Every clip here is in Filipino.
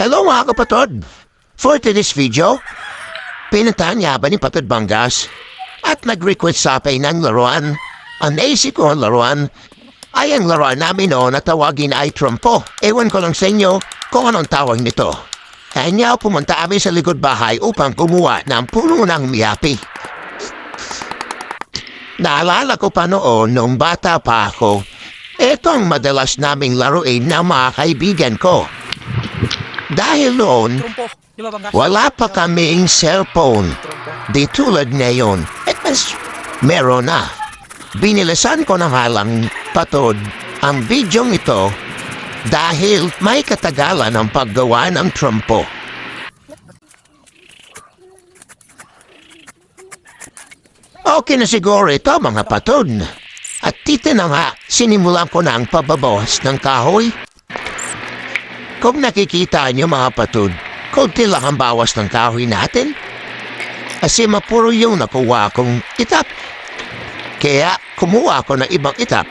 Hello mga kapatid! For today's video, pinuntahan niya ba ni Patod Banggas at nag-request sa akin ng laruan. Ang naisip ko ang laruan ay ang laruan namin noon na tawagin ay trumpo. Ewan ko lang sa inyo kung anong tawag nito. Kaya niya pumunta kami sa likod bahay upang kumuha ng puno ng miyapi. Naalala ko pa noon nung bata pa ako, ito ang madalas naming laruin ng mga kaibigan ko. Dahil noon, wala pa kaming cellphone. Di tulad ngayon, at mas meron na. Binilasan ko ng halang Patod ang bidyong ito dahil may katagalan ang paggawa ng trumpo. Okay na siguro ito mga Patod. At dito na nga, sinimulan ko na ang pababawas ng kahoy. Kung nakikita niyo mga Patod, konti lang ang bawas ng kahoy natin. Kasi mapuro yung nakuha kong itap. Kaya kumuha ko ng ibang itap.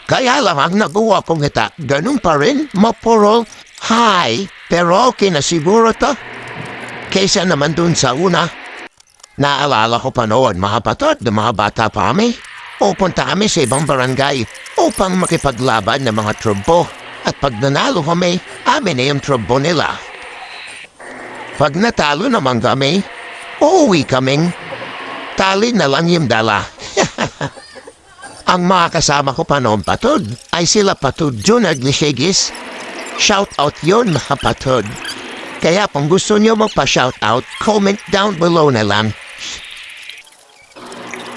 Kaya lang ang nakuha kong itap, ganun pa rin, mapuro high. Pero okay na siguro to. Kaysa naman dun sa una. Naalala ko pa noon mga Patod, na mga bata pa kami. Pupunta kami sa ibang barangay upang makipaglaban ng mga trumpo. At pag nanalo kami, amin na yung trumpo nila. Pag natalo naman kami, uuwi kaming tali na lang yung dala. Ang mga kasama ko pa noon Patod ay sila Patod Jun Aglisigis. Shout out yun mga Patod. Kaya kung gusto nyo magpa-shout out, comment down below na lang.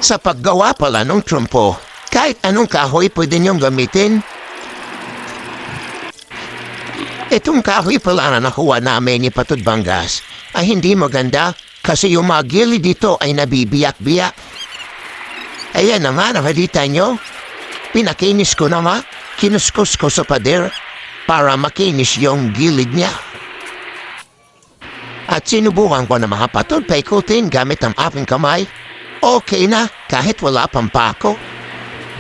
Sa paggawa pala ng trumpo, kahit anong kahoy pwede nyong gamitin. Itong kahoy pala na nakuha namin ni Patod Banggas ay hindi maganda kasi yung mga gilid dito ay nabibiyak-biyak. Ayan na nga, nakadita nyo. Pinakinis ko na nga, kinuskus ko sa pader para makinis yung gilid niya. At sinubukan ko na mga Patod paikutin gamit ang aking kamay. Okay na, kahit wala pang pako.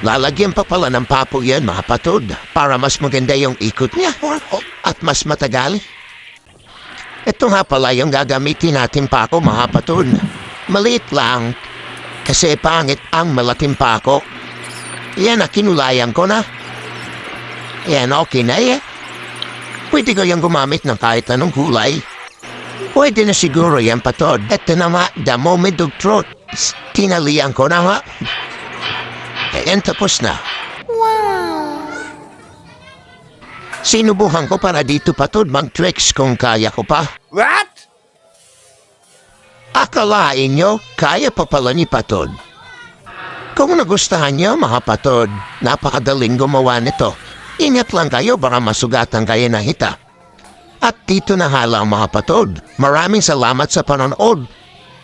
Lalagyan pa pala ng papo yan mga Patod para mas maganda yung ikot niya at mas matagal. Ito nga pala yung gagamitin natin pako mga Patod. Maliit lang kasi pangit ang malaking pako. Yan na, kinulayan ko na. Yan, okay na yan. Pwede ko yung gumamit ng kahit anong kulay. Pwede na siguro yan Patod. Ito na nga, damo medugtrot. Tinalian ko na nga. Ayan, tapos na. Wow! Sinubukan ko para dito Patod mag-tricks kung kaya ko pa. What? Akalain nyo, kaya pa pala ni Patod. Kung nagustuhan nyo mga Patod, napakadaling gumawa nito. Ingat lang kayo baka masugatan kayo na hita. At dito na halang mga Patod. Maraming salamat sa panonood.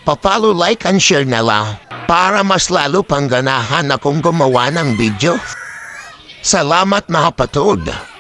Pa-follow, like, and share na lang para mas lalo pang ganahan akong gumawa ng video. Salamat mga Patod.